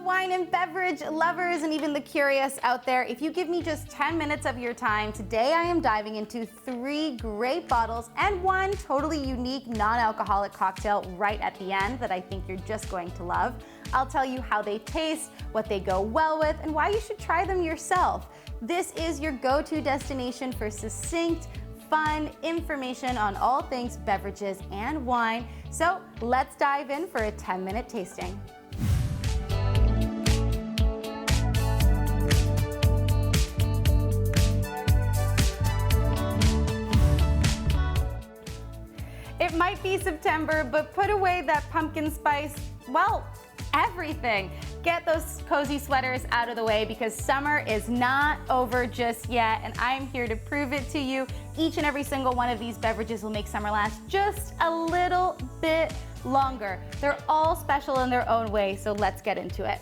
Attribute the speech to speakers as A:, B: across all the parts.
A: wine and beverage lovers and even the curious out there. If you give me just 10 minutes of your time, today I am diving into 3 great bottles and 1 totally unique non-alcoholic cocktail right at the end that I think you're just going to love. I'll tell you how they taste, what they go well with, and why you should try them yourself. This is your go-to destination for succinct, fun information on all things beverages and wine. So let's dive in for a 10-minute tasting. It might be September, but put away that pumpkin spice, well, everything. Get those cozy sweaters out of the way because summer is not over just yet, and I'm here to prove it to you. Each and every single one of these beverages will make summer last just a little bit longer. They're all special in their own way, so let's get into it.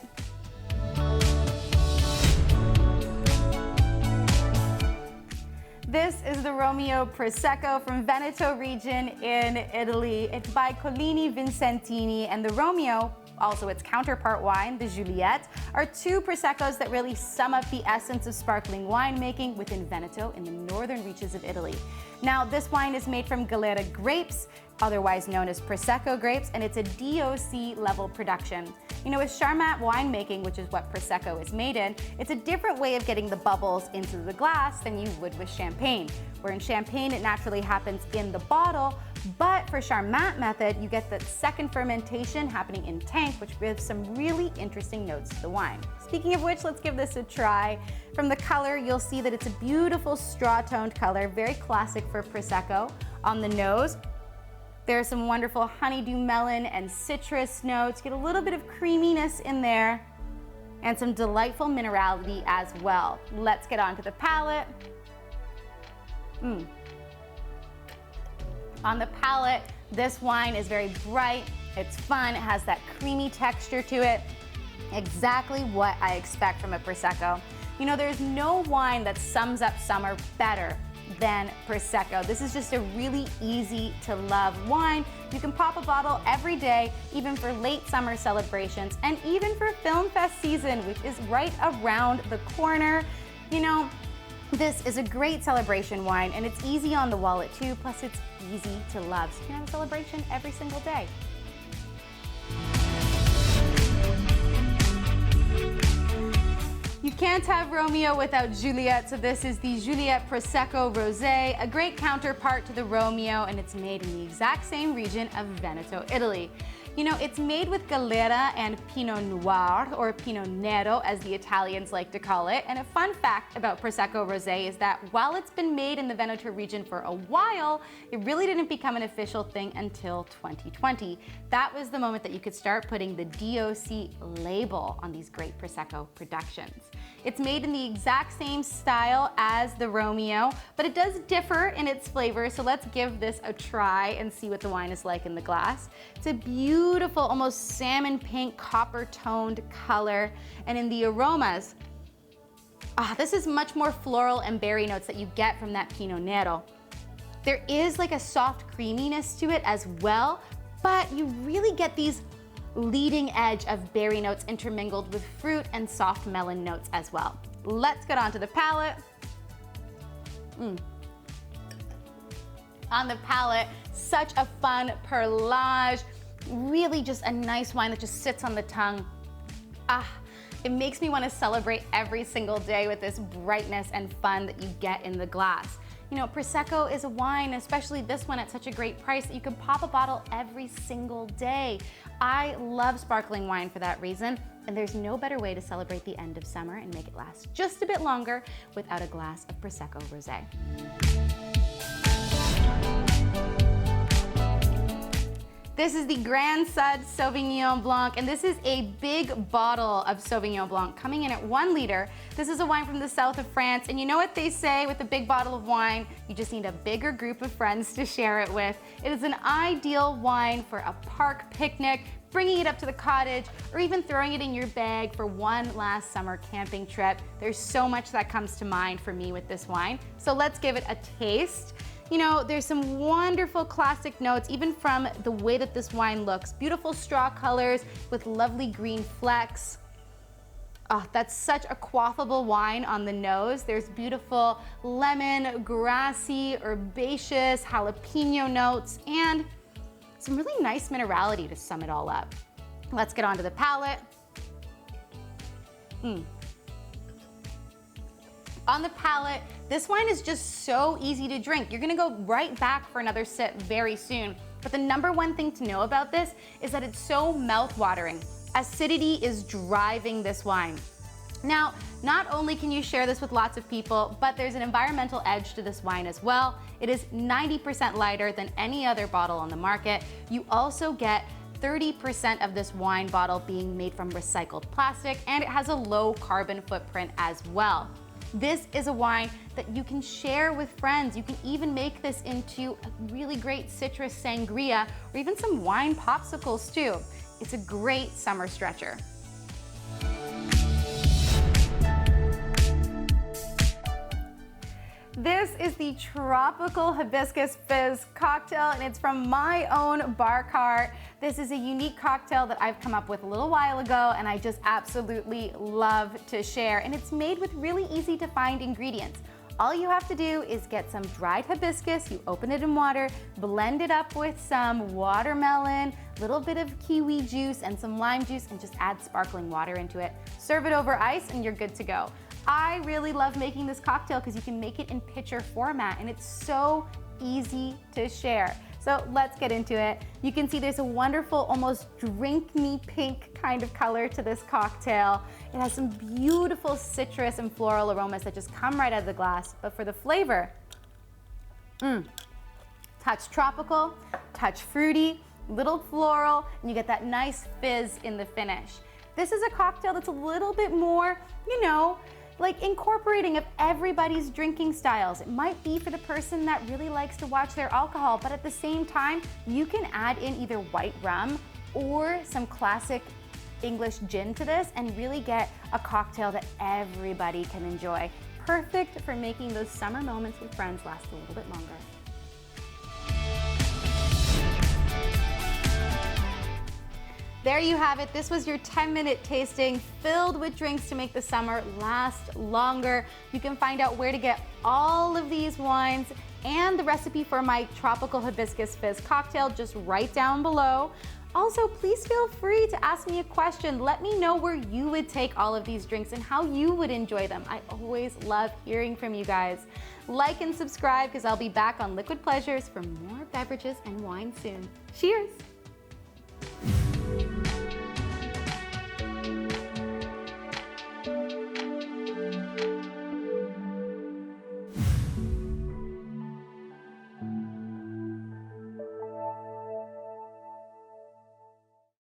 A: This is the Romeo Prosecco from Veneto region in Italy. It's by Colli Vicentini, and the Romeo, also its counterpart wine, the Juliette, are 2 Proseccos that really sum up the essence of sparkling winemaking within Veneto in the northern reaches of Italy. Now, this wine is made from Glera grapes, otherwise known as Prosecco grapes, and it's a DOC level production. You know, with Charmat winemaking, which is what Prosecco is made in, it's a different way of getting the bubbles into the glass than you would with champagne. Where in champagne, it naturally happens in the bottle, but for Charmat method, you get the second fermentation happening in tank, which gives some really interesting notes to the wine. Speaking of which, let's give this a try. From the color, you'll see that it's a beautiful straw-toned color, very classic for Prosecco. On the nose, there's some wonderful honeydew melon and citrus notes. Get a little bit of creaminess in there and some delightful minerality as well. Let's get on to the palate. On the palate, this wine is very bright, it's fun, it has that creamy texture to it. Exactly what I expect from a Prosecco. You know, there's no wine that sums up summer better than Prosecco. This is just a really easy to love wine. You can pop a bottle every day, even for late summer celebrations, and even for Film Fest season, which is right around the corner. You know, this is a great celebration wine, and it's easy on the wallet too, plus it's easy to love. So you can have a celebration every single day. You can't have Romeo without Juliette, so this is the Juliette Prosecco Rose, a great counterpart to the Romeo, and it's made in the exact same region of Veneto, Italy. You know, it's made with Glera and Pinot Noir, or Pinot Nero as the Italians like to call it. And a fun fact about Prosecco Rosé is that while it's been made in the Veneto region for a while, it really didn't become an official thing until 2020. That was the moment that you could start putting the DOC label on these great Prosecco productions. It's made in the exact same style as the Romeo, but it does differ in its flavor, so let's give this a try and see what the wine is like in the glass. It's a beautiful, almost salmon pink, copper toned color. And in the aromas, this is much more floral and berry notes that you get from that Pinot Nero. There is like a soft creaminess to it as well, but you really get these leading edge of berry notes intermingled with fruit and soft melon notes as well. Let's get on to the palate. On the palate, such a fun perlage, really just a nice wine that just sits on the tongue. It makes me want to celebrate every single day with this brightness and fun that you get in the glass. You know, Prosecco is a wine, especially this one at such a great price, that you can pop a bottle every single day. I love sparkling wine for that reason, and there's no better way to celebrate the end of summer and make it last just a bit longer without a glass of Prosecco Rosé. This is the Grand Suds Sauvignon Blanc, and this is a big bottle of Sauvignon Blanc coming in at 1 liter. This is a wine from the south of France, and you know what they say with a big bottle of wine? You just need a bigger group of friends to share it with. It is an ideal wine for a park picnic, bringing it up to the cottage, or even throwing it in your bag for one last summer camping trip. There's so much that comes to mind for me with this wine, so let's give it a taste. You know, there's some wonderful classic notes, even from the way that this wine looks. Beautiful straw colors with lovely green flecks. Oh, that's such a quaffable wine on the nose. There's beautiful lemon, grassy, herbaceous, jalapeno notes, and some really nice minerality to sum it all up. Let's get onto the palate. On the palate, this wine is just so easy to drink. You're gonna go right back for another sip very soon. But the number one thing to know about this is that it's so mouth-watering. Acidity is driving this wine. Now, not only can you share this with lots of people, but there's an environmental edge to this wine as well. It is 90% lighter than any other bottle on the market. You also get 30% of this wine bottle being made from recycled plastic, and it has a low carbon footprint as well. This is a wine that you can share with friends. You can even make this into a really great citrus sangria or even some wine popsicles too. It's a great summer stretcher. This is the Tropical Hibiscus Fizz cocktail, and it's from my own bar cart. This is a unique cocktail that I've come up with a little while ago, and I just absolutely love to share. And it's made with really easy to find ingredients. All you have to do is get some dried hibiscus, you open it in water, blend it up with some watermelon, a little bit of kiwi juice and some lime juice, and just add sparkling water into it. Serve it over ice and you're good to go. I really love making this cocktail because you can make it in pitcher format and it's so easy to share. So let's get into it. You can see there's a wonderful, almost drink me pink kind of color to this cocktail. It has some beautiful citrus and floral aromas that just come right out of the glass. But for the flavor, touch tropical, touch fruity, little floral, and you get that nice fizz in the finish. This is a cocktail that's a little bit more, you know, like incorporating of everybody's drinking styles. It might be for the person that really likes to watch their alcohol, but at the same time, you can add in either white rum or some classic English gin to this and really get a cocktail that everybody can enjoy. Perfect for making those summer moments with friends last a little bit longer. There you have it. This was your 10-minute tasting filled with drinks to make the summer last longer. You can find out where to get all of these wines and the recipe for my Tropical Hibiscus Fizz cocktail just right down below. Also, please feel free to ask me a question. Let me know where you would take all of these drinks and how you would enjoy them. I always love hearing from you guys. Like and subscribe because I'll be back on Liquid Pleasures for more beverages and wine soon. Cheers!